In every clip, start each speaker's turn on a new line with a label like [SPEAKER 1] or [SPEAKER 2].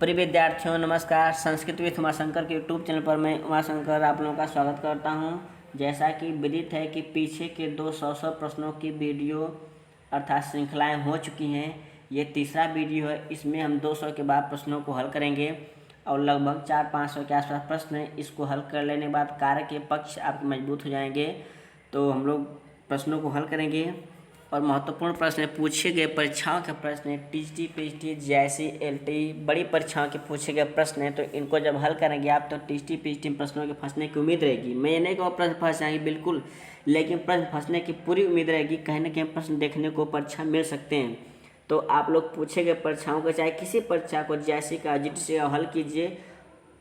[SPEAKER 1] प्रिय विद्यार्थियों नमस्कार। संस्कृत विथ उमाशंकर के यूट्यूब चैनल पर मैं उमाशंकर आप लोगों का स्वागत करता हूं। जैसा कि विदित है कि पीछे के 200 प्रश्नों की वीडियो अर्थात श्रृंखलाएं हो चुकी हैं। ये तीसरा वीडियो है। इसमें हम 200 के बाद प्रश्नों को हल करेंगे और लगभग 400-500 के आसपास प्रश्न हैं। इसको हल कर लेने के बाद कार्य के पक्ष आपके मजबूत हो जाएंगे। तो हम लोग प्रश्नों को हल करेंगे और महत्वपूर्ण प्रश्न पूछे गए परीक्षाओं के प्रश्न टीजीटी पीजीटी जैसी एलटी बड़ी परीक्षाओं के पूछे गए प्रश्न हैं। तो इनको जब हल करेंगे आप तो टीजीटी पीजीटी प्रश्नों के फंसने की उम्मीद रहेगी। मैं नहीं कहूँ प्रश्न फंस जाएंगे बिल्कुल, लेकिन प्रश्न फंसने की पूरी उम्मीद रहेगी। कहीं ना कहीं प्रश्न देखने को परीक्षा मिल सकते हैं। तो आप लोग पूछे गए परीक्षाओं को चाहे किसी परीक्षा को जैसी का जीटी से हल कीजिए,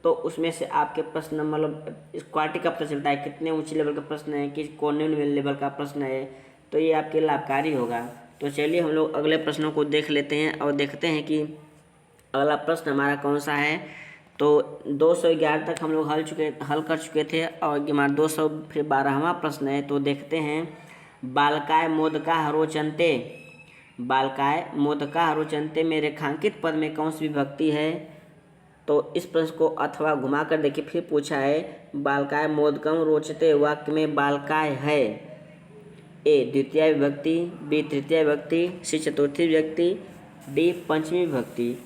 [SPEAKER 1] तो उसमें से आपके प्रश्न मतलब इस क्वालिटी का पता चलता है कितने ऊंचे लेवल का प्रश्न है, किस कौन लेवल का प्रश्न है, तो ये आपके लाभकारी होगा। तो चलिए हम लोग अगले प्रश्नों को देख लेते हैं और देखते हैं कि अगला प्रश्न हमारा कौन सा है। तो 211 तक हम लोग हल कर चुके थे और हमारा 200 फिर 12वां प्रश्न है। तो देखते हैं बालकाय मोदका हरोचंते, बालकाय मोदका हरोचंते में रेखांकित पद में कौन सी विभक्ति है। तो इस प्रश्न को अथवा घुमा कर देखिए। फिर पूछा है बालकाय मोदकम रोचते वाक्य में बालकाय है ए द्वितीय विभक्ति, बी तृतीय विभक्ति, सी चतुर्थी विभक्ति, डी पंचमी विभक्ति।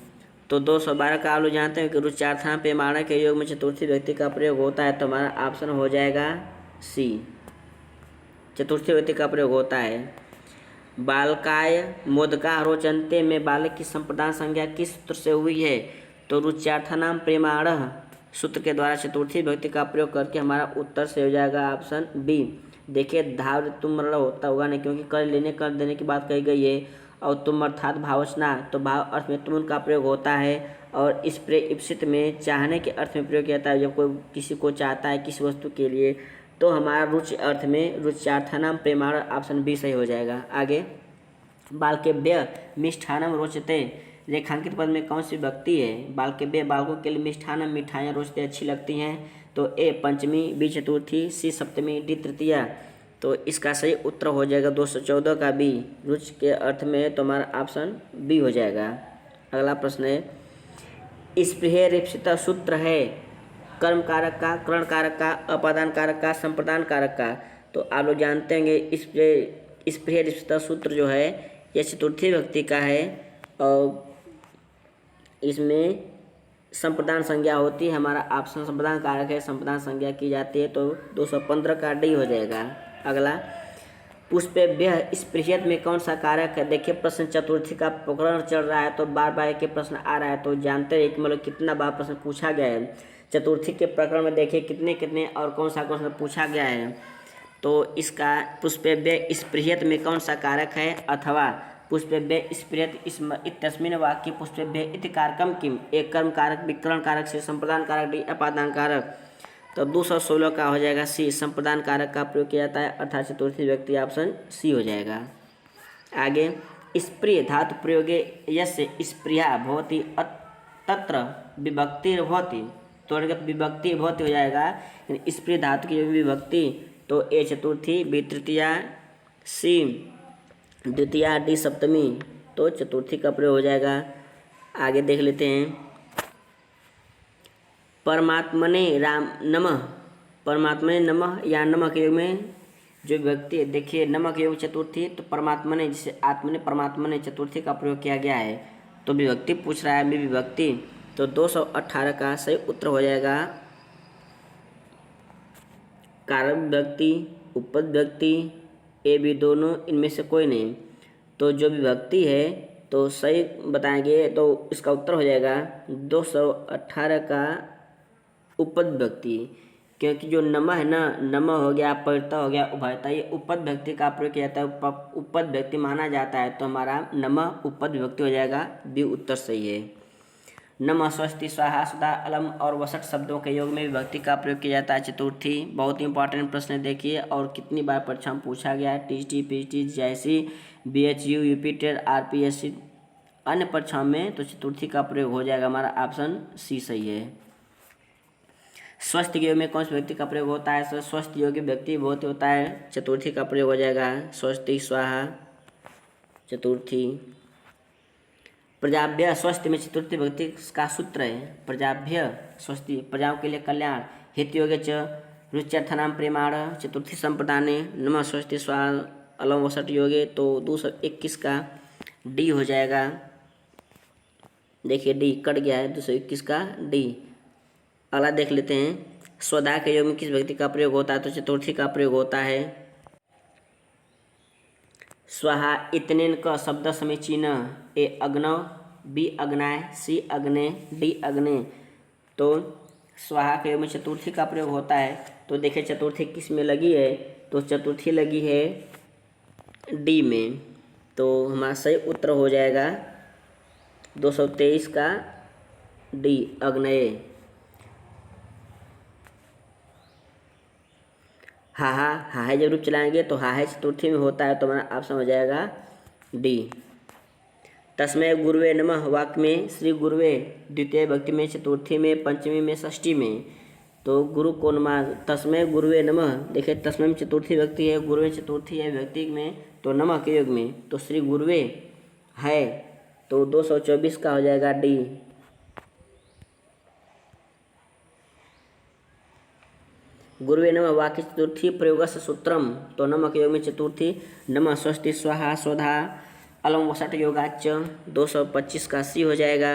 [SPEAKER 1] तो 212 का आप लोग जानते हैं कि रुचार्थना पैमाना के योग में चतुर्थी विभक्ति का प्रयोग होता है। तो हमारा ऑप्शन हो जाएगा सी, चतुर्थी विभक्ति का प्रयोग होता है। बालकाय मोदका रोचनते में बालक की संप्रदान संज्ञा किस सूत्र से हुई है। तो रुच्यार्थनाम प्रेमाण सूत्र के द्वारा चतुर्थी विभक्ति का प्रयोग करके हमारा उत्तर से हो जाएगा ऑप्शन बी। देखिए धाव तुम होता होगा नहीं, क्योंकि कर लेने कर देने की बात कही गई है। और तुम अर्थात भावचना, तो भाव अर्थ में तुम का प्रयोग होता है। और इस प्रे इप्सित में चाहने के अर्थ में प्रयोग किया जाता है। जब कोई किसी को चाहता है किसी वस्तु के लिए, तो हमारा रुचि अर्थ में रुच्यार्थनाम प्रेमाण ऑप्शन बी सही हो जाएगा। आगे बालकेभ्य मिष्ठानम रोचते रेखांकित पद में कौन सी विभक्ति है। बालकेभ्य बालकों के लिए मिष्ठानम मिठाइयाँ रोचते अच्छी लगती हैं। तो ए पंचमी, बी चतुर्थी, सी सप्तमी, डी तृतीया। तो इसका सही उत्तर हो जाएगा 214 का बी, रुचि के अर्थ में। तो हमारा ऑप्शन बी हो जाएगा। अगला प्रश्न है स्पृह रेप्सित सूत्र है कर्म कारक का, करण कारक का, अपादान कारक का, संप्रदान कारक का। तो आप लोग जानते होंगे स्पृह रेप्सित सूत्र जो है यह चतुर्थी विभक्ति का है और इसमें संप्रदान संज्ञा होती है। हमारा ऑप्शन संप्रदान कारक है, संप्रदान संज्ञा की जाती है। तो 215 का डी हो जाएगा। अगला पुष्पेभ्य स्पृहयत में कौन सा कारक है। देखिए प्रश्न चतुर्थी का प्रकरण चल रहा है तो बार बार के प्रश्न आ रहा है। तो जानते हैं कि मतलब कितना बार प्रश्न पूछा गया है चतुर्थी के प्रकरण में। देखिए कितने कितने और कौन सा प्रश्न पूछा गया है। तो इसका पुष्पेभ्य स्पृहयत में कौन सा कारक है अथवा पुष्पेभ्य स्पृहयत इत्यस्मिन् वाक्ये पुष्पेभ्य इति कारकम किम। एक कर्म कारक, विकरण कारक से संप्रदान कारक, डी अपादान कारक। तो 216 का हो जाएगा सी, संप्रदान कारक का प्रयोग किया जाता है अर्थात चतुर्थी व्यक्ति ऑप्शन सी हो जाएगा। आगे स्प्रिय धातु प्रयोगे यस्य स्प्रिया भवति तत्र विभक्तिर्भवति। तो विभक्ति भवति हो जाएगा स्प्रिय धातु की विभक्ति। तो ए चतुर्थी, बी तृतीया, सी द्वितीया, डी सप्तमी। तो चतुर्थी का प्रयोग हो जाएगा। आगे देख लेते हैं परमात्मने राम नमः, परमात्मने नमः या नमः के योग में जो विभक्ति देखिए नमः के योग चतुर्थी। तो परमात्मने जिसे आत्मने परमात्मने चतुर्थी का प्रयोग किया गया है। तो विभक्ति पूछ रहा है विभक्ति। तो 218 का सही उत्तर हो जाएगा कारक विभक्ति, उपपद विभक्ति, ए बी दोनों इनमें से कोई नहीं। तो जो विभक्ति है तो सही बताएंगे तो इसका उत्तर हो जाएगा 218 का उपपद विभक्ति। क्योंकि जो नमः है ना, नमः हो गया, परिता हो गया, उभयता, ये उपपद विभक्ति का प्रयोग किया जाता है, उपपद विभक्ति माना जाता है। तो हमारा नमः उपपद विभक्ति हो जाएगा, बी उत्तर सही है। नमः स्वस्ति स्वाहा सुधा अलम और वसट शब्दों के योग में विभक्ति का प्रयोग किया जाता है चतुर्थी। बहुत ही इंपॉर्टेंट प्रश्न देखिए और कितनी बार परीक्षा में पूछा गया है। टीजीटी पीजीटी जैसी बीएचयू यूपी टेट आरपीएससी अन्य परीक्षाओं में तो चतुर्थी का प्रयोग हो जाएगा। हमारा ऑप्शन सी सही है। स्वस्थ योग में कौन सी व्यक्ति का प्रयोग होता है। तो स्वस्थ योगी व्यक्ति बहुत होता है, चतुर्थी का प्रयोग हो जाएगा स्वस्ति स्वाहा चतुर्थी। प्रजाभ्य स्वस्ति में चतुर्थी विभक्ति का सूत्र है प्रजाभ्य स्वस्ति, प्रजाओं के लिए कल्याण। हितयोगे च रुच्यर्थनाम प्रेमाण चतुर्थी संप्रदाने नमः स्वस्ति स्वा अलम वसट योगे, तो 221 का डी हो जाएगा। देखिए डी कट गया है, 221 का डी। अगला देख लेते हैं, स्वधा के योग में किस व्यक्ति का प्रयोग होता है, तो चतुर्थी का प्रयोग होता है। स्वाहा इतनेन क शब्द समीचीन, ए अग्नव, बी अग्नाय, सी अग्ने, डी अग्ने। तो स्वाहा के योग में चतुर्थी का प्रयोग होता है। तो देखिए चतुर्थी किस में लगी है, तो चतुर्थी लगी है डी में। तो हमारा सही उत्तर हो जाएगा 223 का डी अग्नय। हाहा जब रूप चलाएंगे तो हाहा चतुर्थी में होता है, तो हमारा आप समझ जाएगा डी। तस्मै गुरुवे नमः वाक्य में श्री गुरुवे द्वितीय विभक्ति में, चतुर्थी में, पंचमी में, षष्ठी में। तो गुरु को नमः, तस्मै गुरुवे नमः। देखिए तस्मै में चतुर्थी विभक्ति है, गुरुवे चतुर्थी है विभक्ति में, तो नमः के योग में, तो श्री गुरुवे है, तो 224 का हो जाएगा डी। गुरुवे नमः वाक्य चतुर्थी प्रयोगस्य सूत्रम, तो नमः के योग में चतुर्थी, नमः स्वस्ति स्वाहा स्वधा अलम वसट योगाच, 225 का सी हो जाएगा।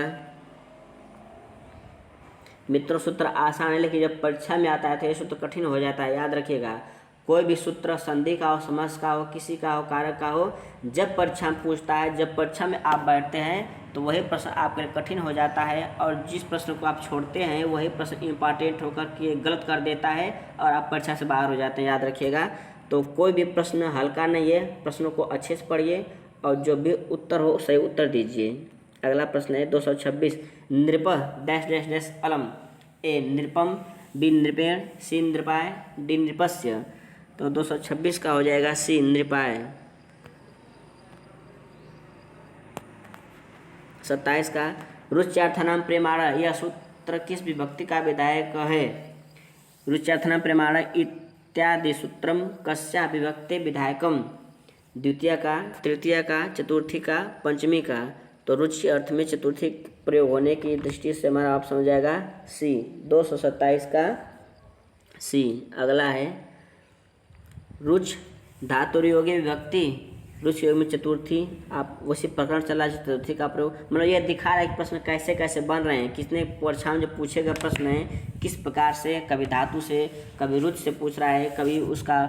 [SPEAKER 1] मित्रों सूत्र आसान है, लेकिन जब परीक्षा में आता है तो ये सूत्र कठिन हो जाता है, याद रखिएगा। कोई भी सूत्र संधि का हो, समास का हो, किसी का हो, कारक का हो, जब परीक्षा में पूछता है, जब परीक्षा में आप बैठते हैं तो वही प्रश्न आपके लिए कठिन हो जाता है, और जिस प्रश्न को आप छोड़ते हैं वही प्रश्न इम्पॉर्टेंट होकर के गलत कर देता है और आप परीक्षा से बाहर हो जाते हैं, याद रखिएगा। तो कोई भी प्रश्न हल्का नहीं है, प्रश्नों को अच्छे से पढ़िए और जो भी उत्तर हो सही उत्तर दीजिए। अगला प्रश्न है 226, नृप डैश डैश डैश अलम, ए नृपम, बी नृपेण, सी नृपाय, डी नृपस्य। तो 226 का हो जाएगा सी नृपाय। 27 का रुच्यार्थनाम प्रेमाण, यह सूत्र किस विभक्ति का विधायक है। रुच्यार्थनाम प्रेमाण इत्यादि सूत्रम कस्या विभक्ते विधायकम, द्वितीय का, तृतीय का, चतुर्थी का, पंचमी का। तो रुचि अर्थ में चतुर्थी प्रयोग होने की दृष्टि से हमारा आप समझ जाएगा सी, 227 का सी। अगला है रुच धातुर्योगी विभक्ति, रुच योग में चतुर्थी, आप वैसे प्रकरण चला चतुर्थी का प्रयोग, मतलब यह दिखा रहा है कि प्रश्न कैसे कैसे बन रहे हैं, किसने परीक्षा में जो पूछे गए प्रश्न है किस प्रकार से, कभी धातु से, कभी रुच से पूछ रहा है, कभी उसका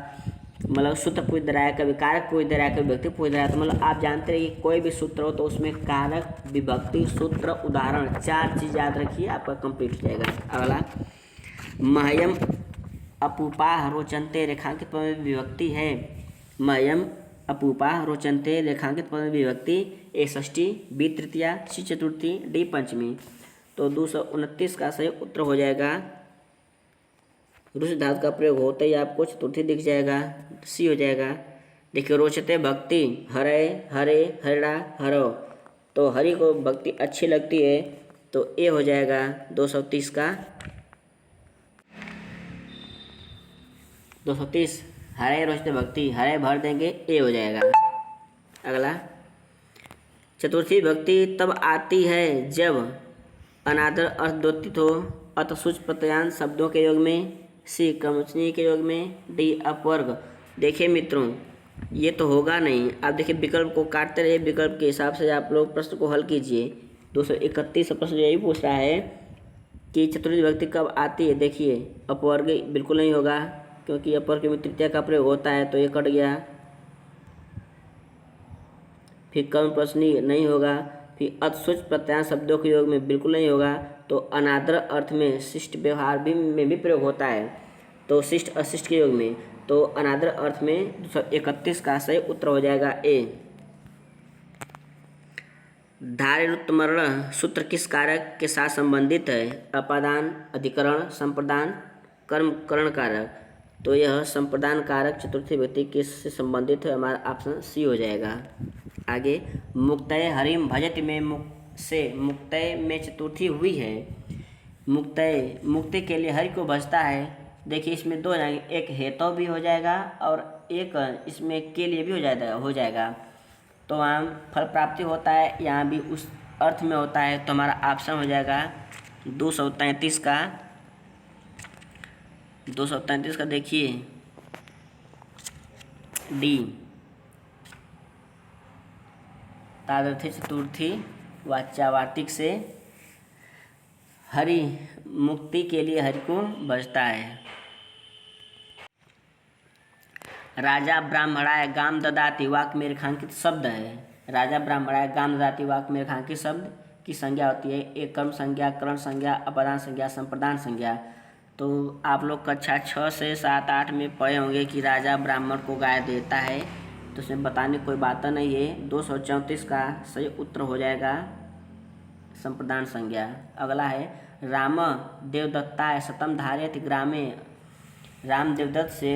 [SPEAKER 1] मतलब सूत्र पूछ दे रहा है, कभी कारक पूछ दे रहा है, कभी विभक्ति पूछ दे रहा है। तो मतलब आप जानते हैं कि कोई भी सूत्र हो तो उसमें कारक, विभक्ति, सूत्र, उदाहरण, 4 चीज़ याद रखिए, आपका कंप्लीट हो जाएगा। अगला महयम अपूपा रोचनते रेखांकित पद में विभक्ति है। महयम अपूपा रोचनते रेखांकित पद में विभक्ति, ए षष्ठी, बी तृतीया, सी चतुर्थी, डी पंचमी। तो 229 का सही उत्तर हो जाएगा। रुच धातु का प्रयोग होते ही आपको चतुर्थी दिख जाएगा, सी हो जाएगा। देखिए रोचते भक्ति, हरे हरे हरिणा हरो, तो हरि को भक्ति अच्छी लगती है, तो ए हो जाएगा 230 का 230। हरे रोचते भक्ति, हरे भर देंगे, ए हो जाएगा। अगला चतुर्थी भक्ति तब आती है जब अनादर अर्थ द्योतित हो, अत सूच प्रत्यान शब्दों के योग में, सी क्रमवचनीय के योग में, डी अपवर्ग। देखिए मित्रों ये तो होगा नहीं, आप देखिए विकल्प को काटते रहिए, विकल्प के हिसाब से आप लोग प्रश्न को हल कीजिए। 231 प्रश्न यही पूछ रहा है कि चतुर्थी विभक्ति कब आती है। देखिए अपवर्ग बिल्कुल नहीं होगा, क्योंकि अपवर्ग में तृतीया का प्रयोग होता है, तो ये कट गया। फिर कर्म प्रश्नी नहीं होगा, फिर अतसुच प्रत्यान शब्दों के योग में बिल्कुल नहीं होगा। तो अनादर अर्थ में शिष्ट व्यवहार भी में भी प्रयोग होता है, तो शिष्ट अशिष्ट के योग में, तो अनादर अर्थ में 231 का सही उत्तर हो जाएगा ए। धारिरुत्तमरण सूत्र किस कारक के साथ संबंधित है। अपादान, अधिकरण, संप्रदान, कर्म करण कारक। तो यह संप्रदान कारक चतुर्थी विभक्ति किससे संबंधित है, हमारा ऑप्शन सी हो जाएगा। आगे मुक्तय हरिम भजति में मुक्तय में चतुर्थी हुई है। मुक्तय मुक्ति के लिए हरि को भजता है। देखिए इसमें 2 जाएंगे, एक हेतु भी हो जाएगा और एक इसमें के लिए भी हो जाएगा। तो वहाँ फल प्राप्ति होता है, यहाँ भी उस अर्थ में होता है तो हमारा ऑप्शन हो जाएगा 233 का। 233 का देखिए डी, तादर्थी चतुर्थी वाच्यावार्तिक से हरि मुक्ति के लिए हरि को बजता है। राजा ब्राह्मणाय गाम ददाति वाक्य में रेखांकित शब्द है। राजा ब्राह्मणाय गाम ददाति वाक्य में रेखांकित शब्द की संज्ञा होती है एक कर्म संज्ञा, करण संज्ञा, अपदान संज्ञा, संप्रदान संज्ञा। तो आप लोग कक्षा 6 से 7, 8 में पढ़े होंगे कि राजा ब्राह्मण को गाय देता है, तो उसमें बताने कोई बात नहीं है। 234 का सही उत्तर हो जाएगा संप्रदान संज्ञा। अगला है राम देवदत्ताय शतम धारयति ग्रामे। राम देवदत्त से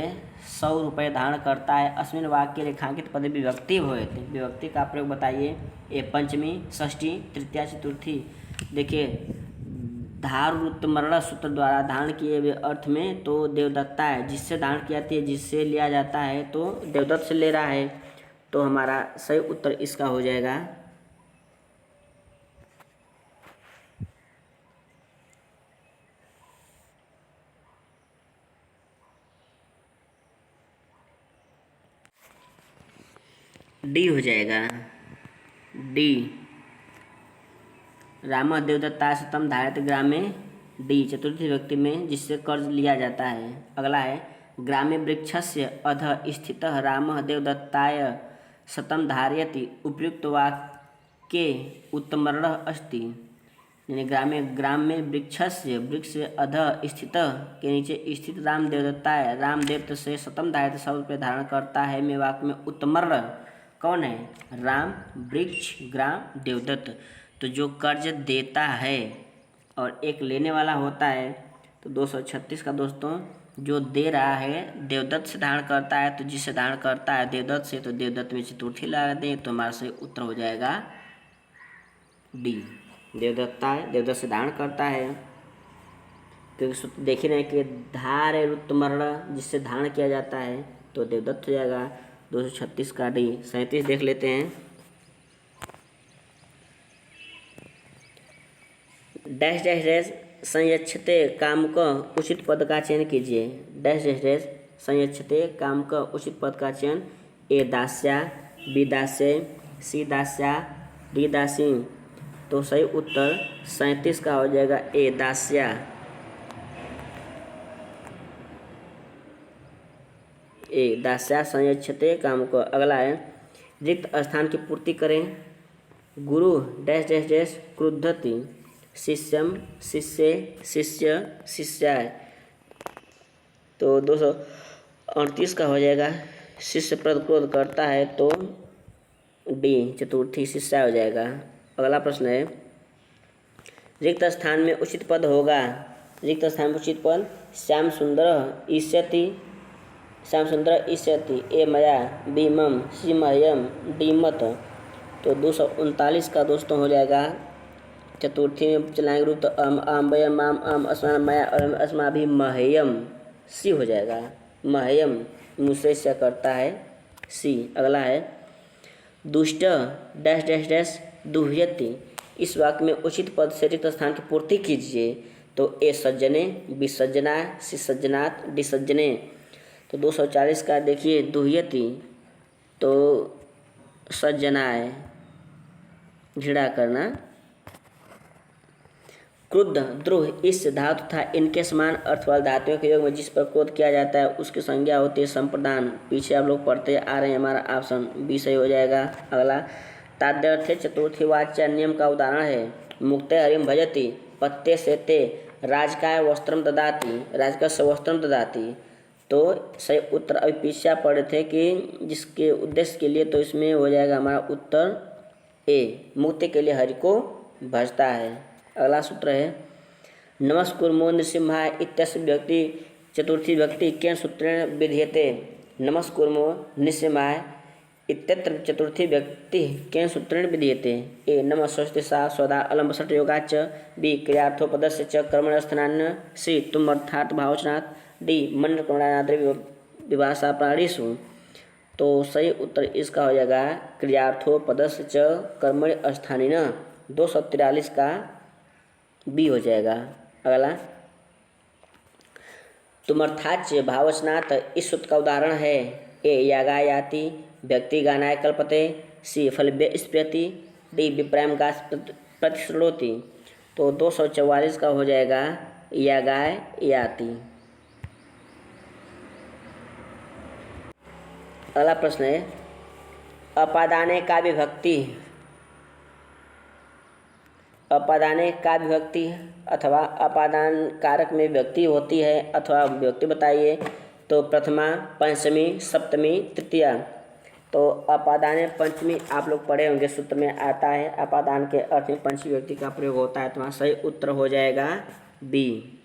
[SPEAKER 1] 100 रुपये धारण करता है। अस्मिन वाक्य रेखांकित पद विभक्ति भवेति। विभक्ति का प्रयोग बताइए। ए पंचमी, षष्ठी, तृतीया, चतुर्थी। देखिए धारुत्तमरण सूत्र द्वारा धारण किए हुए अर्थ में तो देवदत्ता है, जिससे धारण की जाती है, जिससे लिया जाता है तो देवदत्त से ले रहा है, तो हमारा सही उत्तर इसका हो जाएगा डी हो जाएगा डी। राम देवदत्ता शतम धारयति ग्रामे, डी चतुर्थी व्यक्ति में जिससे कर्ज लिया जाता है। अगला है ग्रामे वृक्षस्य अधः स्थितः रामः देवदत्ताय शतम धारयति उपयुक्त वाक्ये उत्तमर्णः अस्ति। यानी ग्राम में वृक्षस्य, वृक्ष से अधः स्थितः के नीचे स्थित राम देवदत्ताय, राम देवदत्त से शतम धारयति 100 रुपये धारण करता है में वाक्य में उत्तमर्ण कौन है? राम, वृक्ष, ग्राम, देवदत्त। तो जो कर्ज देता है और एक लेने वाला होता है, तो 236 का दोस्तों जो दे रहा है देवदत्त से धारण करता है, तो जिससे धारण करता है देवदत्त से, तो देवदत्त में चतुर्थी लगा दें तो हमारा सही उत्तर हो जाएगा डी। देवदत्ता है, देवदत्त से धारण करता है, क्योंकि देख रहे हैं कि धार है रुत्तमर्ण जिससे धारण किया जाता है, तो देवदत्त हो जाएगा। 236 का डी। 37 देख लेते हैं। डैश डैश डैश संयच्छते काम का उचित पद का चयन कीजिए। डैश डैश डैश संयच्छते काम का उचित पद का चयन। ए दास्या, बी दास्य, सी दास्या, डी दासी। तो सही उत्तर 37 का हो जाएगा ए दास्या। ए दास्या संयच्छते काम को। अगला है रिक्त स्थान की पूर्ति करें। गुरु डैश डैश डैश क्रुद्धति, शिष्यम शिष्य, शिष्य शिष्याय। तो 238 का हो जाएगा शिष्य प्रद क्रोध करता है, तो डी चतुर्थी शिष्या हो जाएगा। अगला प्रश्न है रिक्त स्थान में उचित पद होगा। रिक्त स्थान में उचित पद श्याम सुंदर ईष्यति, श्याम सुंदर ईष्यति। ए मया, बी मम, सी मह्यम, डी मत। तो 239 का दोस्तों हो जाएगा चतुर्थी में चलाएंगे रूप, तो आम वयम माम आम अस्मान मया और अस्मा भी मह्यम, सी हो जाएगा। मह्यम मुझसे से करता है, सी। अगला है दुष्ट डैश डैश डैश दुह्यति। इस वाक्य में उचित पद से रिक्त स्थान की पूर्ति कीजिए। तो ए सज्जने, बी सज्जना, सी सज्जनात्, डी सज्जने। तो 240 का देखिए दुह्यति, तो सज्जनाय घृणा करना। क्रुद्ध द्रोह इस धातु तथा इनके समान अर्थ वाले धातुओं के योग में जिस पर क्रोध किया जाता है उसकी संज्ञा होती है संप्रदान। पीछे आप लोग पढ़ते आ रहे हैं, हमारा ऑप्शन बी सही हो जाएगा। अगला ताद्यर्थे चतुर्थी वाच्य नियम का उदाहरण है मुक्ते हरिम भजति, पत्ते से ते, राजकाय वस्त्रम ददाति, राजका से वस्त्रम ददाति। तो सही उत्तर अभी पीछे आप पढ़े थे कि जिसके उद्देश्य के लिए, तो इसमें हो जाएगा हमारा उत्तर ए, मुक्ति के लिए हरि को भजता है। अगला सूत्र है नमस्कुर्मो नृसिंहाय इत्यस्य व्यक्ति चतुर्थी व्यक्ति केन सूत्रेण विधीयते। नमस्कुर्मो नृसिंहाय इत्यत्र चतुर्थी व्यक्ति केन सूत्रेण विधीयते। ए नमः स्वस्ति सा स्वदा अलम षट् योगाच्च, बी क्रियार्थोपदस्य च कर्मणस्थानान्, सी तुम अर्थात् भावचनात्, डी मंडल क्रमणाद्रि विभाषा प्राणीषु। तो सही उत्तर इसका हो जाएगा क्रियार्थोपदस्य च कर्मणि स्थानिनः। 243 का बी हो जाएगा। अगला, तुमर्थाच्य भाववचनात् इस सूत्र का उदाहरण है। ए यागा याति, व्यक्ति गानाय कल्पते, सी फलभ्य स्पृहति, डी विप्राम गास प्रतिश्रुणोति। तो 244 का हो जाएगा यागाय याति। अगला प्रश्न है, अपादाने का विभक्ति, अपादाने का विभक्ति अथवा अपादान कारक में विभक्ति होती है अथवा विभक्ति बताइए। तो प्रथमा, पंचमी, सप्तमी, तृतीया। तो अपादाने पंचमी आप लोग पढ़े होंगे, सूत्र में आता है अपादान के अर्थ में पंचमी विभक्ति का प्रयोग होता है। तो सही उत्तर हो जाएगा बी,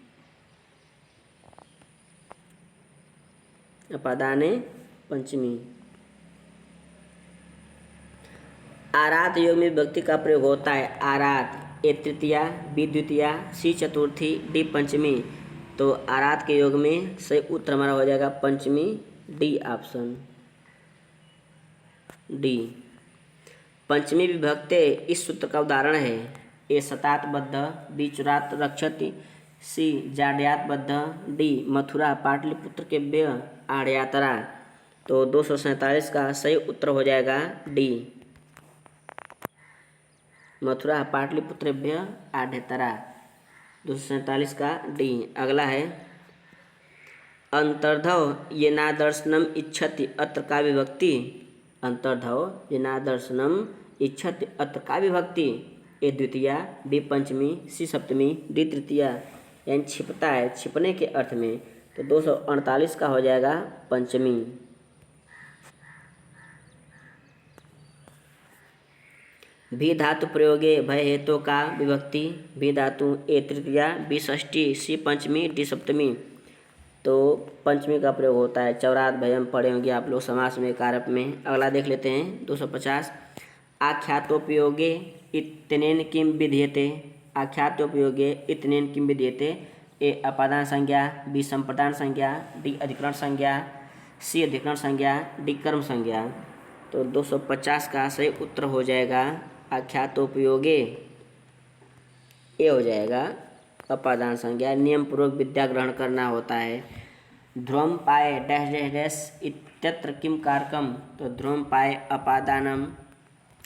[SPEAKER 1] अपादाने पंचमी। आरात योग में विभक्ति का प्रयोग होता है। आरात, ए तृतीया, बी द्वितीया, सी चतुर्थी, डी पंचमी। तो आरात के योग में सही उत्तर हमारा हो जाएगा पंचमी, डी ऑप्शन डी। पंचमी विभक्ति इस सूत्र का उदाहरण है। ए सतात बद्ध, बी चुरात रक्षति, सी जाड्यात बद्ध, डी मथुरा पाटलिपुत्र के व्यय आड़यातरा। तो 247 का सही उत्तर हो जाएगा डी, मथुरा पाटलिपुत्र आढ़ेतरा। 247 का डी। अगला है, अंतर्धव येनादर्शनम इच्छति अत्र का विभक्ति। अंतर्धव येनादर्शनम इच्छति अत्र का विभक्ति। ए द्वितीया, बी पंचमी, सी सप्तमी, डी तृतीया। यानी छिपता है, छिपने के अर्थ में। तो 248 का हो जाएगा पंचमी। भी धातु प्रयोगे भय हेतु का विभक्ति। भी धातु, ए तृतीया, बी षष्ठी, सी पंचमी, डी सप्तमी। तो पंचमी का प्रयोग होता है। चौरात भयम पढ़े होंगे आप लोग समास में, कारक में। अगला देख लेते हैं 250, आख्यातोपयोगे इत्यनेन किम विधीयते। आख्यातोपयोगे इत्यनेन किम विधीयते। ए अपादान संज्ञा, बी संप्रदान संज्ञा, डी अधिकरण संज्ञा, सी अधिकरण संज्ञा, डी कर्म संज्ञा। तो 250 का सही उत्तर हो जाएगा आख्यातोपयोगे, ये हो जाएगा अपादान संज्ञा। नियम पूर्वक विद्या ग्रहण करना होता है। ध्रुवम पाए डैश डैश डैश इत्यत्र किम कारकम। तो ध्रुवम पाए अपादानम,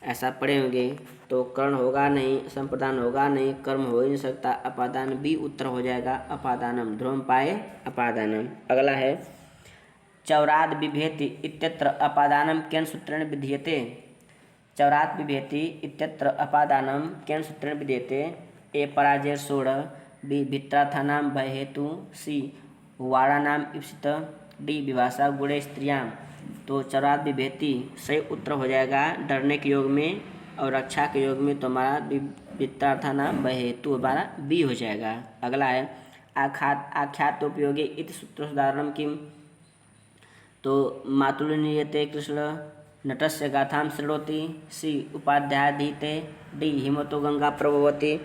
[SPEAKER 1] ऐसा पढ़े होंगे। तो कर्ण होगा नहीं, संप्रदान होगा नहीं, कर्म हो ही नहीं सकता। अपादान बी उत्तर हो जाएगा अपादानम, ध्रुवम पाए अपादानम। अगला है, चौराद बिभेति इत्यत्र अपादानम केन सूत्रेण विधीयते। चौरात बिभेति इत्यत्र अपादानम केन सूत्रेण विधीयते। ए पराजय 16, बी भित्रार्थानाम भय हेतु, सी वाणानाम इप्सित, डी विभाषा गुणे स्त्रियाम। तो चौरात विभेति सही उत्तर हो जाएगा डरने के योग में और रक्षा के योग में। तो हमारा भित्रार्थानाम भय हेतु हमारा बी हो जाएगा। अगला है, आख्यातोपयोगे इति सूत्रोदाहरणम किम। तो मातुलनीयते कृष्ण नटस्य गाथाम शृणोति, सी उपाध्यायधीते, डी हिमतो गंगा प्रभवती।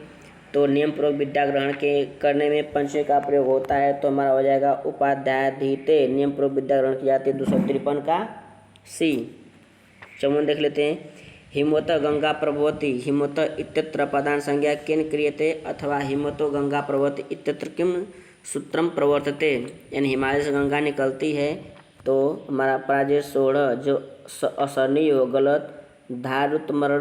[SPEAKER 1] तो नियम पूर्वक विद्या ग्रहण के करने में पंचमी का प्रयोग होता है। तो हमारा हो जाएगा उपाध्यायधीते, नियम पूर्वक विद्या ग्रहण की जाती है। 253 का सी। चौवन देख लेते हैं, हिमवत गंगा प्रभवती, हिमवत इत्यत्र अपादान संज्ञा केन क्रियते अथवा हिमवतो गंगा प्रभवती इत्यत्र किम सूत्रम प्रवर्तते। यानी हिमालय से गंगा निकलती है। तो हमारा पराजय 16 जो असरणीय हो, गलत। धारुतमरण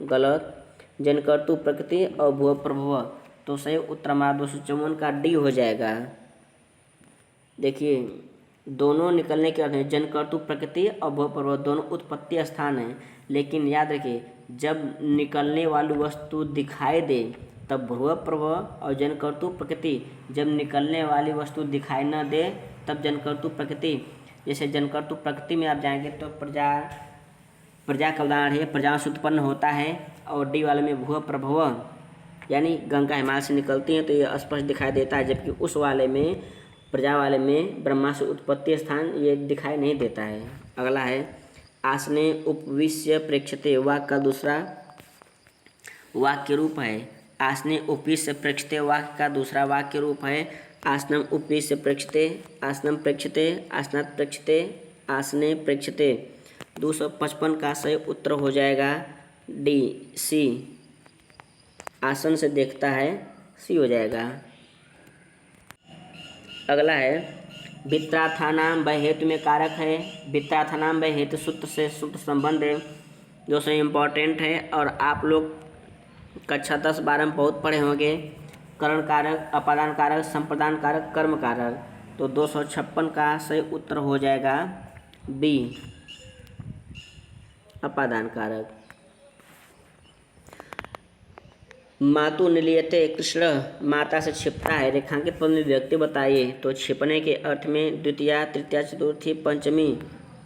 [SPEAKER 1] गलत। जनकर्तु प्रकृति और भुव प्रभुव। तो सही उत्तर हमारा 254 का डी हो जाएगा। देखिए दोनों निकलने के अर्थ है, जनकर्तु प्रकृति और भुव प्रभुव दोनों उत्पत्ति स्थान है। लेकिन याद रखिए, जब निकलने वाली वस्तु दिखाई दे तब भुव प्रभुव और जनकर्तु प्रकृति। जब निकलने वाली वस्तु दिखाई न दे तब जनकर्तु प्रकृति। जैसे जनकर्तु प्रकृति में आप जाएंगे तो प्रजा का उदाहरण है, प्रजा से उत्पन्न होता है। और डी वाले में भुव प्रभुव, यानी गंगा हिमालय से निकलती हैं तो ये स्पष्ट दिखाई देता है। जबकि उस वाले में, प्रजा वाले में ब्रह्मा से उत्पत्ति स्थान ये दिखाई नहीं देता है। अगला है, आसने उपविश्य प्रेक्षते वाक्य का दूसरा वाक्य रूप है। आसने उपविश्य प्रेक्षते वाक्य का दूसरा वाक्य रूप है आसनम उपविश्य प्रेक्षते, आसनम प्रेक्षते, आसनात प्रेक्षते, आसने प्रेक्षते। 255 का सही उत्तर हो जाएगा डी सी, आसन से देखता है, सी हो जाएगा। अगला है वित्रार्थानाम व हेतु में कारक है। वित्रार्थानाम व हेतु सूत्र से सूत्र संबंध है, जो से इम्पॉर्टेंट है और आप लोग कक्षा 10-12 में बहुत पढ़े होंगे। करण कारक, अपादान कारक, संप्रदान कारक, कर्म कारक। तो 256 का सही उत्तर हो जाएगा बी, अपादान कारक। मातु निलीयते कृष्ण, माता से छिपता है। रेखांकित पद में व्यक्ति बताइए। तो छिपने के अर्थ में द्वितीया, तृतीया, चतुर्थी, पंचमी।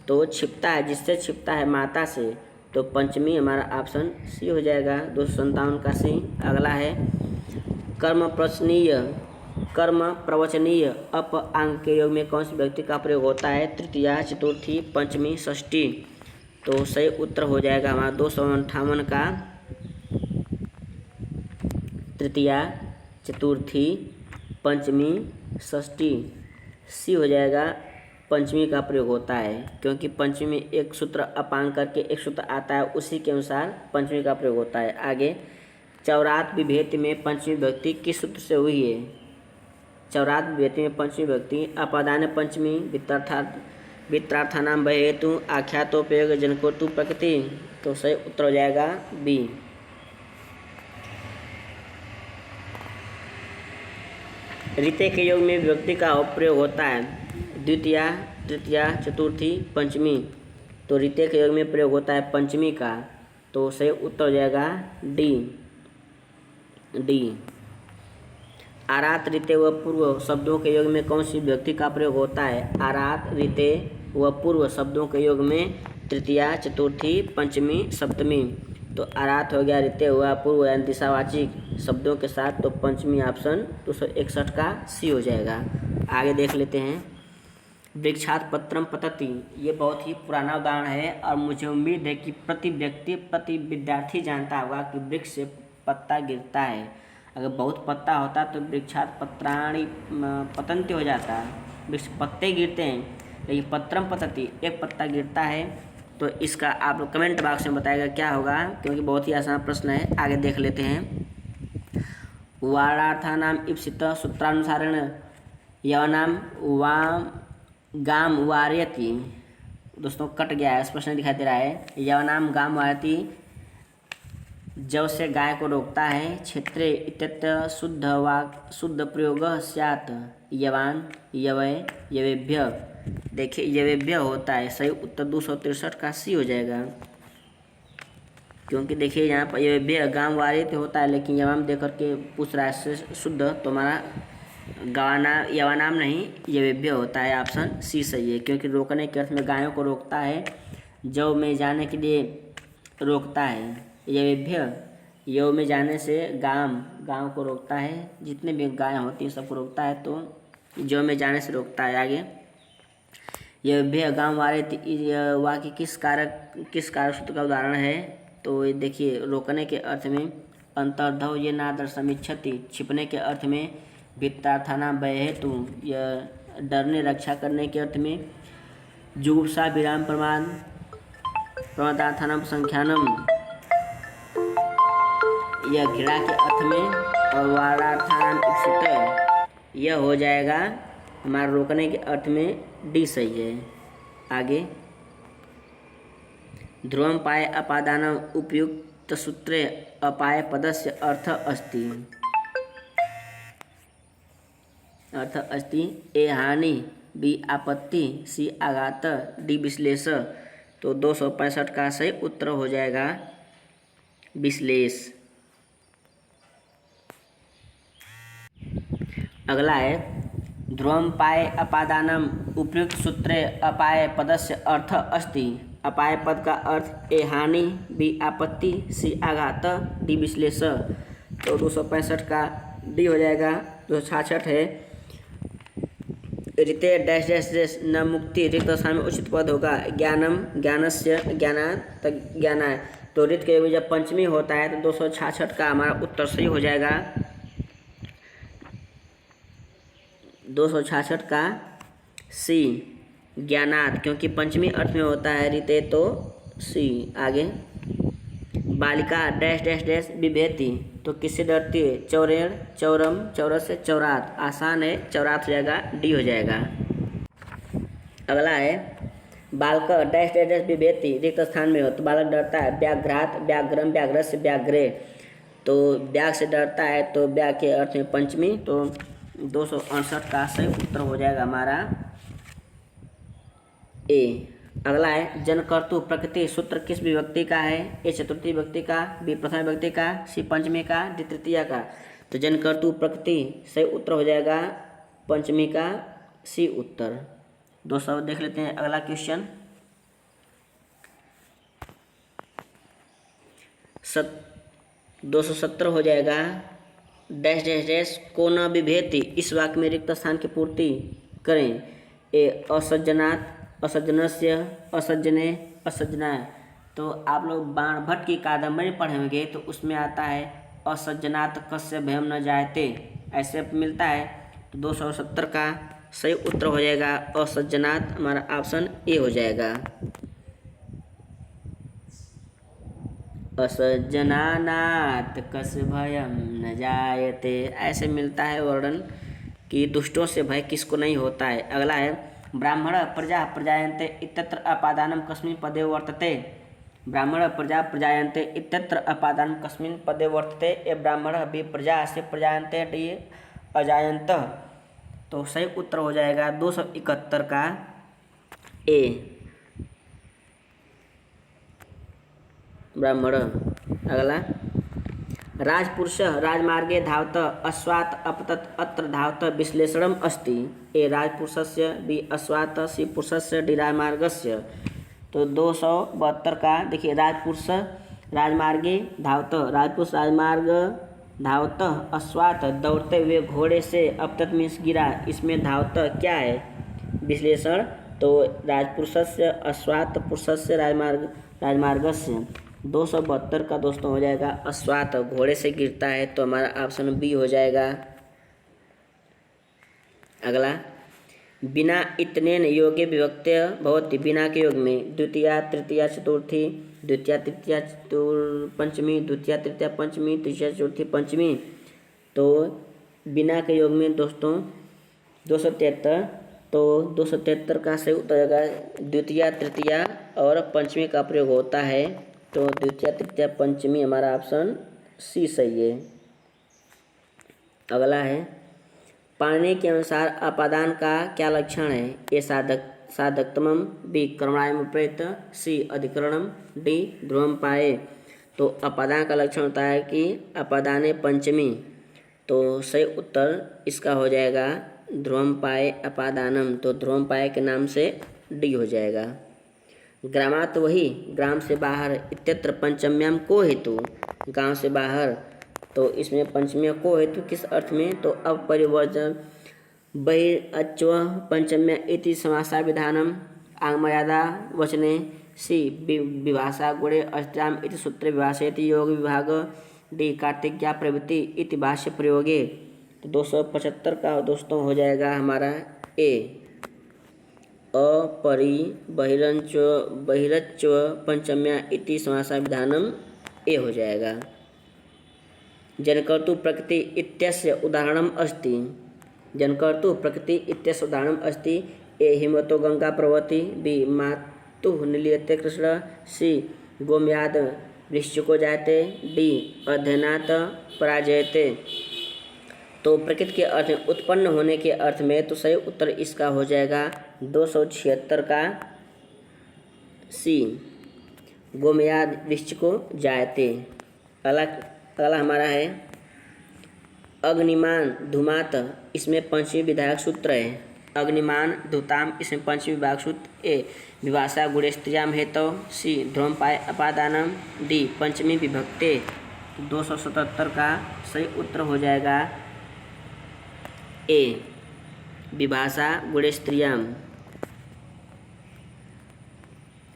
[SPEAKER 1] तो छिपता है, जिससे छिपता है माता से, तो पंचमी हमारा ऑप्शन सी हो जाएगा, 257 का सी। अगला है कर्म प्रवचनीय, कर्म प्रवचनीय अप अंग के योग में कौन से व्यक्ति का प्रयोग होता है? तृतीया, चतुर्थी, पंचमी, षष्ठी। तो सही उत्तर हो जाएगा हमारा 258 का तृतीया, चतुर्थी, पंचमी, षष्ठी। सी हो जाएगा, पंचमी का प्रयोग होता है, क्योंकि पंचमी में एक सूत्र अपांग करके एक सूत्र आता है, उसी के अनुसार पंचमी का प्रयोग होता है। आगे चौरात विभेद में पंचमी विभक्ति किस सूत्र से हुई है? चौरात विभेद में पंचमी विभक्ति अपादान पंचमी, वित्रार्थानाम हेतु, आख्यातोपयोग, जनकोतु प्रकृति। तो सही उत्तर हो जाएगा बी। रीते के योग में विभक्ति का प्रयोग होता है द्वितीया, तृतीया, चतुर्थी, पंचमी। तो रीते के योग में प्रयोग होता है पंचमी का। तो सही उत्तर हो जाएगा डी। आरात, रीते व पूर्व शब्दों के योग में कौन सी विभक्ति का प्रयोग होता है? आरात, रीते व पूर्व शब्दों के योग में तृतीया, चतुर्थी, पंचमी, सप्तमी। तो आरात हो गया, रीते हुआ, पूर्व यानी दिशावाची शब्दों के साथ। तो पंचमी ऑप्शन 261 का सी हो जाएगा। आगे देख लेते हैं वृक्षात पत्रम पतति। ये बहुत ही पुराना उदाहरण है और मुझे उम्मीद है कि प्रति व्यक्ति, प्रति विद्यार्थी जानता होगा कि वृक्ष से पत्ता गिरता है। अगर बहुत पत्ता होता तो वृक्षात पत्राणि पतंति हो जाता, वृक्ष पत्ते गिरते हैं। लेकिन पत्रम पतति, एक पत्ता गिरता है। तो इसका आप लोग कमेंट बॉक्स में बताएगा क्या होगा, क्योंकि बहुत ही आसान प्रश्न है। आगे देख लेते हैं वारार्थानाम इप्सित सूत्रानुसारेण यवनाम वाम गाम वारयति। दोस्तों कट गया है, स्पष्ट नहीं दिखाई दे रहा है। यवनाम गाम वारयति, जव से गाय को रोकता है। क्षेत्रे इत्यत्र शुद्ध प्रयोग स्यात् यवान, यवय, यवेभ्य। देखिए यवेभ्य होता है, सही उत्तर 263 का सी हो जाएगा, क्योंकि देखिए यहाँ पर यवेभ्य गांव वारित होता है, लेकिन यवाम देख करके पूछ रहा है शुद्ध, तो हमारा गवाना यवानाम नहीं यवेभ्य होता है। ऑप्शन सी सही है, क्योंकि रोकने के अर्थ में गायों को रोकता है, जव में जाने के लिए रोकता है। यवेभ्य, यव में जाने से गांव को रोकता है, जितने भी गाय होती हैं सबको रोकता है, तो जव में जाने से रोकता है। आगे यवेभ्य गांव वारित वाक्य किस कारक सूत्र का उदाहरण है? तो देखिए रोकने के अर्थ में अंतर्धव ये नादर समीक्षति, छिपने के अर्थ में वित्रार्थाना हेतु, यह डरने रक्षा करने के अर्थ में जुगुप्सा विराम प्रमाण, प्रमादार्थानाम संख्यानम, यह घृणा के अर्थ में, और वारार्थानाम इप्सित, यह हो जाएगा हमारा रोकने के अर्थ में डी सही है। आगे ध्रुवम पाए अपादानम उपयुक्त सूत्रे अपाय पदस्य अर्थ अस्ति ए हानि, बी आपत्ति, सी आघात, डी विश्लेष। तो 265 का सही उत्तर हो जाएगा विश्लेष। अगला है ध्रुवम पाए अपादानम उपयुक्त सूत्रे अपाय पदस्य अर्थ अस्ति। अपाय पद का अर्थ ए हानि, बी आपत्ति, सी आघात, डी विश्लेष। तो 265 का डी हो जाएगा। 266 है ऋते डैश डैश डैश न मुक्ति, रिक्त स्थान में उचित पद होगा ज्ञानम, ज्ञानस्य, ज्ञानात्, ज्ञानाय। तो ऋत के जब पंचमी होता है तो 266 का हमारा उत्तर सही हो जाएगा 266 का सी ज्ञानात्, क्योंकि पंचमी अर्थ में होता है ऋते, तो सी। आगे बालिका डैश डैश डैश बिभेति, तो किससे डरती है? चौरेण, चौरम, चौरस से चौरात, आसान है, चौरात हो जाएगा, डी हो जाएगा। अगला है बालक डैश डैश डैश बिभेति, रिक्त स्थान में हो तो बालक डरता है। व्याघ्रात, व्याघ्रम, व्याघ्रस से व्याघ्रे, तो व्याघ्र से डरता है, तो व्याघ्र के अर्थ में पंचमी, तो 268 का सही उत्तर हो जाएगा हमारा ए। अगला है जनकर्तु प्रकृति सूत्र किस विभक्ति का है? ए चतुर्थी विभक्ति का, बी प्रथम विभक्ति का, सी पंचमी का, डी तृतीया का। तो जनकर्तु प्रकृति सही उत्तर हो जाएगा पंचमी का सी उत्तर। 200 देख लेते हैं अगला क्वेश्चन। 270 हो जाएगा डैश डैश डैश को न विभेति, इस वाक्य में रिक्त स्थान की पूर्ति करें। ए असज्जनात्, असज्जनस्य, असज्जने, असज्जना। तो आप लोग बाणभट्ट की कादम्बरी पढ़े होंगे तो उसमें आता है असज्जनात् कस्य भयम न जायते, ऐसे मिलता है। तो 270 का सही उत्तर हो जाएगा असज्जनात्, हमारा ऑप्शन ए हो जाएगा। असज्जनानात् कस्य भयम न जायते, ऐसे मिलता है वर्णन कि दुष्टों से भय किसको नहीं होता है। अगला है ब्राह्मण प्रजा प्रजायन्ते इत्यत्र अपादानं कस्मिन् पदे वर्तते। ब्राह्मण प्रजा प्रजायन्ते इत्यत्र अपादानं कस्मिन् पदे वर्तते। ए ब्राह्मण बी प्रजा से प्रजायन्ते, डी अजायन्त। तो सही उत्तर हो जाएगा 271 का ए ब्राह्मण। अगला राजपुरुष राजमार्गे धावत अश्वात् अपतत् अत्र धावत विश्लेषणम् अस्ति। ए राजपुरुषस्य, बी अश्वात्, सी पुरुषस्य, डी राजमार्गस्य। तो 272 का देखिए राजपुरुष राजमार्गे धावत, राजपुरुष राजमार्ग धावत, अश्वात् दौड़ते हुए घोड़े से, अपतत् मीन्स गिरा, इसमें धावत क्या है? विश्लेषण। तो राजपुरुषस्य अश्वात् पुरुषस्य राजमार्गस्य। 272 का दोस्तों हो जाएगा अश्वात् घोड़े से गिरता है, तो हमारा ऑप्शन बी हो जाएगा। अगला बिना इतनेन योगे विभक्त्य भवति, बिना के योग में द्वितीया तृतीया चतुर्थी, द्वितीया तृतीया पंचमी, द्वितीया तृतीया पंचमी, तृतीया चतुर्थी पंचमी। तो बिना के योग में दोस्तों 273, तो 273 का सही उत्तर होगा द्वितीया तृतीया और पंचमी का प्रयोग होता है, तो द्वितीय तृतीय पंचमी हमारा ऑप्शन सी सही है। अगला है पाणिनि के अनुसार अपादान का क्या लक्षण है? ए साधकतमम, बी कर्मणायम विपरीत, सी अधिकरणम, डी ध्रुवम पाए। तो अपादान का लक्षण होता है कि अपादाने पंचमी, तो सही उत्तर इसका हो जाएगा ध्रुवम पाए अपादानम, तो ध्रुवम पाए के नाम से डी हो जाएगा। ग्रामात् वही, ग्राम से बाहर, इत्यत्र पंचम्याम को हेतु, गांव से बाहर, तो इसमें पंचम्या को हेतु किस अर्थ में? तो अपरिवर्जन बहिरच्व पंचम्या इति समासा विधानम आंगमर्यादा वचने, सी विभाषा गुणे अष्टाम इति सूत्रे विभाषेति योग विभाग, डी कार्तिक्या प्रवृत्ति इति भाष्य प्रयोगे। तो 275 का दोस्तों हो जाएगा हमारा ए अपरि बहिरच्व पंचम्या इति समासा विधानम ए हो जाएगा। जनकर्तु प्रकृति इत्यस्य उदाहरणम अस्ति, जनकर्तु प्रकृति इत्यस्य उदाहरणम अस्ति। ए हिमवतो गंगा प्रवहति, बी मातुः निलीयते कृष्ण, सी गोमयाद वृश्चिको जायते, डी अध्ययनात् पराजयते। तो प्रकृति के अर्थ में उत्पन्न होने के अर्थ में, तो सही उत्तर इसका हो जाएगा 276 का सी गोमयाद वृश्चिको जायते। अगला हमारा है अग्निमान धूमात, इसमें पंचमी विधायक सूत्र है। अग्निमान धूताम, इसमें पंचमी विभाग सूत्र। ए विभाषा गुणे स्त्रियाम हेतु, सी ध्रुवम पाए अपादानम, डी पंचमी विभक्ते। 277 का सही उत्तर हो जाएगा ए विभाषा गुणे स्त्रियाम।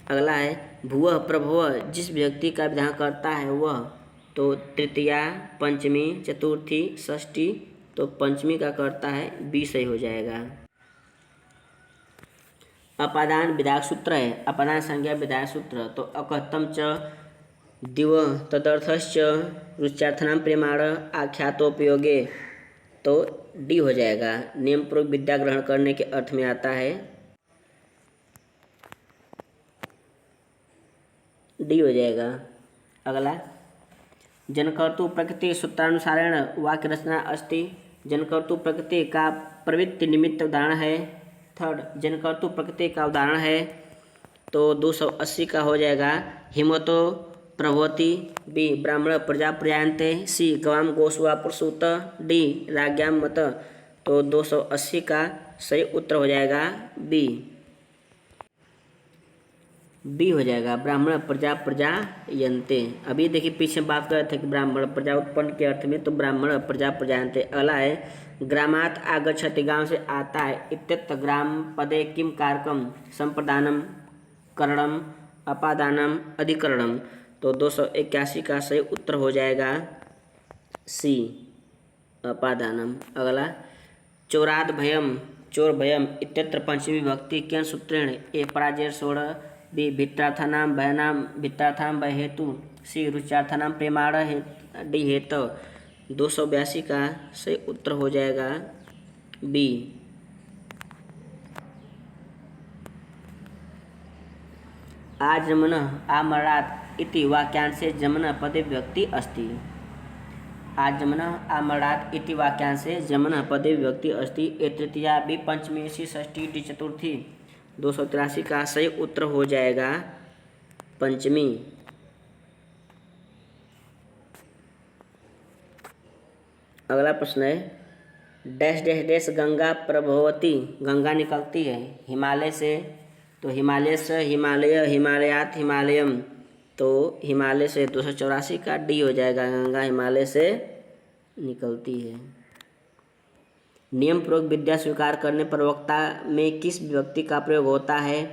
[SPEAKER 1] अगला है भुवः प्रभव, जिस व्यक्ति का विधान करता है वह, तो तृतीया पंचमी चतुर्थी षष्ठी, तो पंचमी का करता है, बी सही हो जाएगा। अपादान विधायक सूत्र है, अपादान संज्ञा विधायक सूत्र। तो अकहत्तम च दिव तदर्थश्च रुच्यार्थनाम प्रेमाण आख्यातोपयोगे, तो डी हो जाएगा। नियम पूर्वक विद्या ग्रहण करने के अर्थ में आता है, डी हो जाएगा। अगला, जनकर्तु प्रकृति सूत्रानुसारेण वाक्य रचना अस्ति। जनकर्तु प्रकृति का प्रवृत्ति निमित्त उदाहरण है। थर्ड, जनकर्तु प्रकृति का उदाहरण है तो 280 का हो जाएगा। हिमतो प्रभवति, बी ब्राह्मण प्रजा प्रजायन्ते, सी गवाम गोस्वा प्रसूत, डी राज्ञाम मत, तो 280 का सही उत्तर हो जाएगा बी। बी हो जाएगा, ब्राह्मण प्रजा प्रजायन्ते। अभी देखिए पीछे बात कर रहे थे कि ब्राह्मण प्रजा उत्पन्न के अर्थ में, तो ब्राह्मण प्रजा प्रजायन्ते। अगला है, ग्रामात् आगच्छति, गांव से आता है। इत्यत्र ग्राम पदे किम कारकम, संप्रदानम, करणम, अपादानम, अधिकरणम, तो 281 का सही उत्तर हो जाएगा सी, अपादानम। अगला, चोराद भयम, चोर भयम इत्यत्र पंचमी विभक्ति केन सूत्रेण, ए पराजय सोड़, बी भित्रार्थानाम भयनाम भित्रार्थानाम भय हेतु, सी रुच्यार्थानाम प्रेमाण, डी हेतु। 282 का सही उत्तर हो जाएगा बी। आजमन आमरात इति वाक्यांशे जमन पदे विभक्ति अस्ति। आजमन आमरात इति वाक्यांशे जमन पदे विभक्ति अस्ति। ए तृतीया, बी पंचमी, सी षष्ठी, डी चतुर्थी। 283 का सही उत्तर हो जाएगा पंचमी। अगला प्रश्न है, डैश डैश डैश गंगा प्रभवती, गंगा निकलती है हिमालय से, तो हिमालय से हिमालय, हिमालयात हिमालयम, तो हिमालय से 284 का डी हो जाएगा, गंगा हिमालय से निकलती है। नियम पूर्वक विद्या स्वीकार करने पर वक्ता में किस विभक्ति का प्रयोग होता है,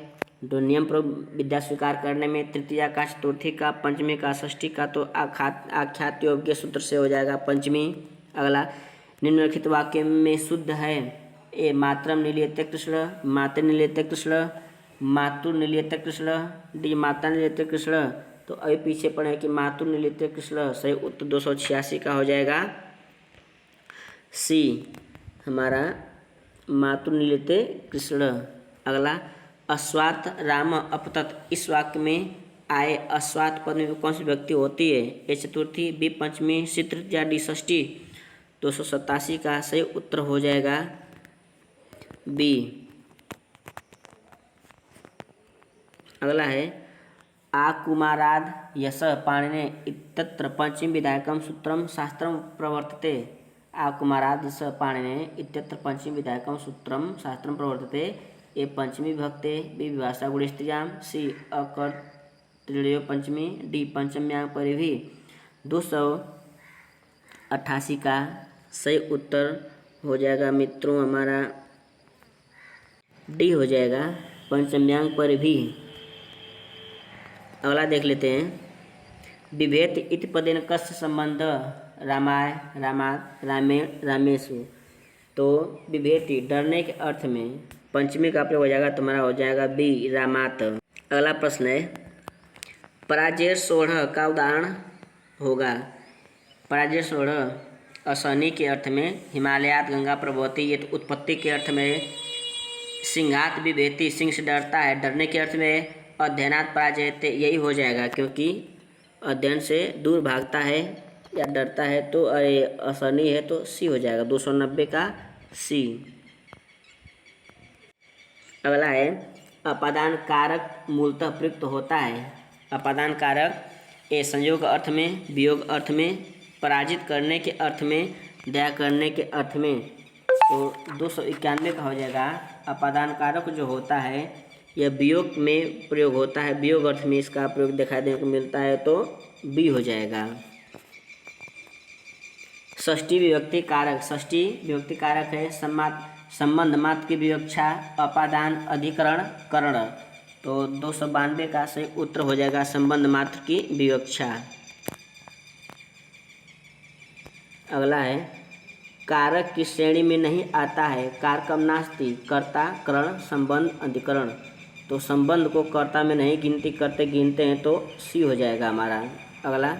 [SPEAKER 1] तो नियम पूर्वक विद्या स्वीकार करने में तृतीया का, चतुर्थी का, पंचमी का, षष्ठी का, तो आख्यात योग्य सूत्र से हो जाएगा पंचमी। अगला, निम्नलिखित वाक्य में शुद्ध है, ए मातरम निलीयते कृष्ण, मातृ निलीयते कृष्ण, मातु निलीयते कृष्ण, डी माता निलीयते कृष्ण, तो अभी पीछे पढ़े हैं कि मातु निलीयते कृष्ण, सही उत्तर 286 का हो जाएगा सी, हमारा मातु निलीयते कृष्ण। अगला, अश्वात राम अपतत, इस वाक्य में आए अश्वात पद में कौन सी विभक्ति होती है, ए चतुर्थी, बी पंचमी, सी तृतीया, डी षष्ठी। 287 का सही उत्तर हो जाएगा बी। अगला है, आकुमाराद यश पाणिने इत्यत्र पंचमी विधायकम सूत्रम शास्त्रम प्रवर्तते। आकुमाराद यश पाणिने इत्यत्र पंचमी विधायकम सूत्रम शास्त्रम प्रवर्तते। ए पंचमी विभक्ते, बी विभाषा गुणस्त्रियाम, सी अकर्तृयो पंचमी, डी पंचम्यां परिभी। 288 का सही उत्तर हो जाएगा मित्रों हमारा डी हो जाएगा, पंचम्यांग पर भी। अगला देख लेते हैं, विभेद इति पदेन कस्य संबंध, रामाय रामात, रामेण रामेषु, तो विभेति डरने के अर्थ में पंचमी का प्रयोग हो जाएगा, तुम्हारा हो जाएगा बी, रामात। अगला प्रश्न है, पराजय सोढ़ का उदाहरण होगा। पराजय सोढ़ असहनी के अर्थ में, हिमालयात गंगा प्रभवती, ये तो उत्पत्ति के अर्थ में, सिंहात विभेति, सिंह से डरता है, डरने के अर्थ में, अध्ययनात् पराजयते, यही हो जाएगा क्योंकि अध्ययन से दूर भागता है या डरता है, तो असहनी है तो सी हो जाएगा, 290 का सी। अगला है, अपादान कारक मूलतः प्रयुक्त होता है। अपादान कारक ए संयोग अर्थ में, वियोग अर्थ में, पराजित करने के अर्थ में, दया करने के अर्थ में, तो 291 का हो जाएगा। अपादान कारक जो होता है यह वियोग में प्रयोग होता है, वियोग अर्थ में इसका प्रयोग दिखाई देने को मिलता है, तो बी हो जाएगा। षष्ठी विभक्ति कारक, षष्ठी विभक्ति कारक है संबंध मात्र की विवक्षा, अपादान, अधिकरण, करण, तो 292 का सही उत्तर हो जाएगा संबंध मात्र की विवक्षा। अगला है, कारक की श्रेणी में नहीं आता है, कारकम नास्ति, कर्ता, करण, संबंध, अधिकरण, तो संबंध को कर्ता में नहीं गिनते हैं, तो सी हो जाएगा हमारा। अगला,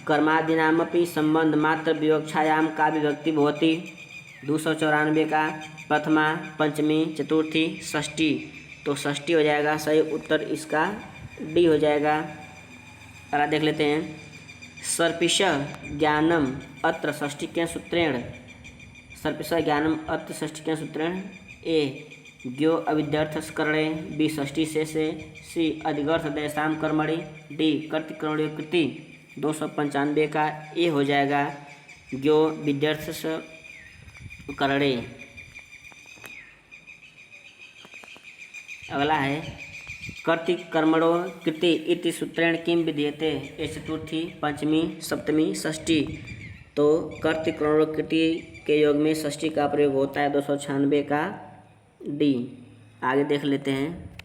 [SPEAKER 1] कर्मादीनामपि संबंध मात्र विवक्षायाम का विभक्ति भवति। 294 का, प्रथमा, पंचमी, चतुर्थी, षष्ठी, तो षष्ठी हो जाएगा। सही उत्तर इसका डी हो जाएगा। अगला देख लेते हैं, सर्पिषः ज्ञानम अत्र षष्ठिकेन सूत्रेण। सर्पिषः ज्ञानम अत्र षष्ठिकेन सूत्रेण। ए ज्ञो अविद्यार्थस्करणे, बी षष्ठी शेषे, सी अधिगर्थ देशाम कर्मणि, डी कर्तृकर्मणि कृति। 295 का ए हो जाएगा, ज्ञो विद्यार्थस्करणे। अगला है, कर्तृकर्मणो कृति इति सूत्रेण किम विधीयते। ए चतुर्थी, पंचमी, सप्तमी, षष्ठी, तो कर्तृकर्मणो कृति के योग में षष्ठी का प्रयोग होता है। 296 का डी। आगे देख लेते हैं,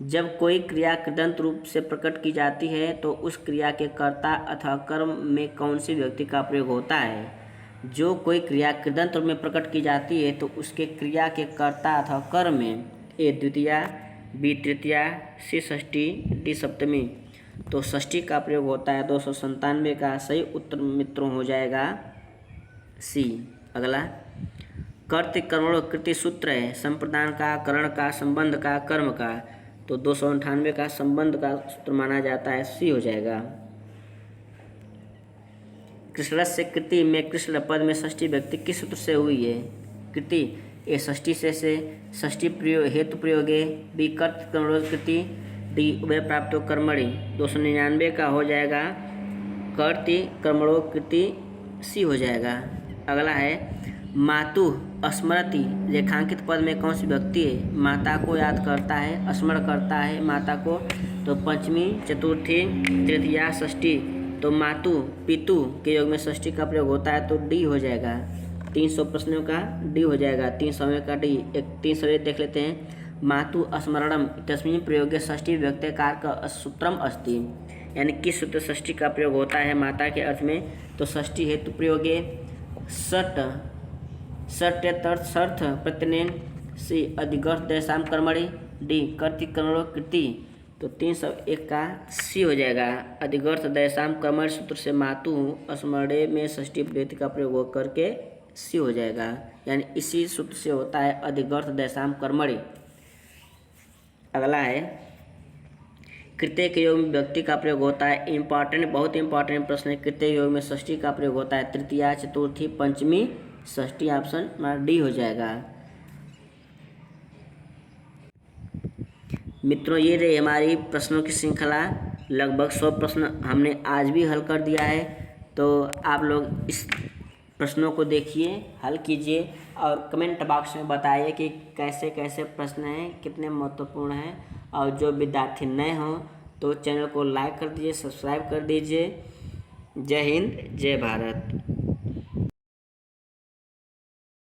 [SPEAKER 1] जब कोई क्रिया कृदंत रूप से प्रकट की जाती है तो उस क्रिया के कर्ता अथवा कर्म में कौन सी व्यक्ति का प्रयोग होता है। जो कोई क्रिया कृदंत रूप में प्रकट की जाती है तो उसके क्रिया के कर्ता अथवा कर्म में ए द्वितीया, बी तृतीया, सी षष्ठी, डी सप्तमी, तो षष्ठी का प्रयोग होता है। 297 का सही उत्तर मित्रों हो जाएगा सी। अगला, कर्तृकर्मणो कृति सूत्र है संप्रदान का, करण का, संबंध का, कर्म का, तो 298 का संबंध का सूत्र माना जाता है। सी हो जाएगा। कृष्णस्य कृति में कृष्ण पद में षष्ठी व्यक्ति किस सूत्र से हुई है। कृति ए षष्ठी से षष्ठी प्रयोग हेतु प्रयोगे, बी कर्तृकर्मणो कृति, डी उभय प्राप्तो कर्मणि। 299 का हो जाएगा कर्तृकर्मणो कृति, सी हो जाएगा। अगला है, मातु स्मरति रेखांकित पद में कौन सी व्यक्ति है। माता को याद करता है, स्मरण करता है माता को, तो पंचमी, चतुर्थी, तृतीया, षष्ठी, तो मातु पितु के योग में षष्ठी का प्रयोग होता है, तो डी हो जाएगा। 300 प्रश्नों का डी हो जाएगा। 300वें का डी। 300वें देख लेते हैं, मातु स्मरणम तस्मिन् प्रयोगे षष्ठी व्यक्तिकार का सूत्रम अस्ति, यानी किस सूत्र षष्ठी का प्रयोग होता है माता के अर्थ में, तो षष्ठी हेतु प्रयोगे सट सर्थ प्रत्यनेन, सी अधिगर्थ देशाम कर्मणि, डी कर्तृकर्मणो कृति, तो 301 का सी हो जाएगा। अधिगर्थ देशाम कर्मणि सूत्र से मातु स्मरणे में षष्ठी व्यक्ति का प्रयोग करके सी हो जाएगा, यानी इसी सूत्र से होता है अधिगर्थ देशाम कर्मणि। अगला है, कृत्य के योग में व्यक्ति का प्रयोग होता है। इंपॉर्टेंट, बहुत इंपॉर्टेंट प्रश्न है। कृत्य योग में षष्ठी का प्रयोग होता है तृतीया, चतुर्थी, पंचमी, षष्ठी, ऑप्शन हमारा डी हो जाएगा। मित्रों, ये रही हमारी प्रश्नों की श्रृंखला। लगभग 100 प्रश्न हमने आज भी हल कर दिया है, तो आप लोग इस प्रश्नों को देखिए, हल कीजिए और कमेंट बॉक्स में बताइए कि कैसे कैसे प्रश्न हैं, कितने महत्वपूर्ण हैं। और जो विद्यार्थी नए हों तो चैनल को लाइक कर दीजिए, सब्सक्राइब कर दीजिए। जय हिंद, जय भारत।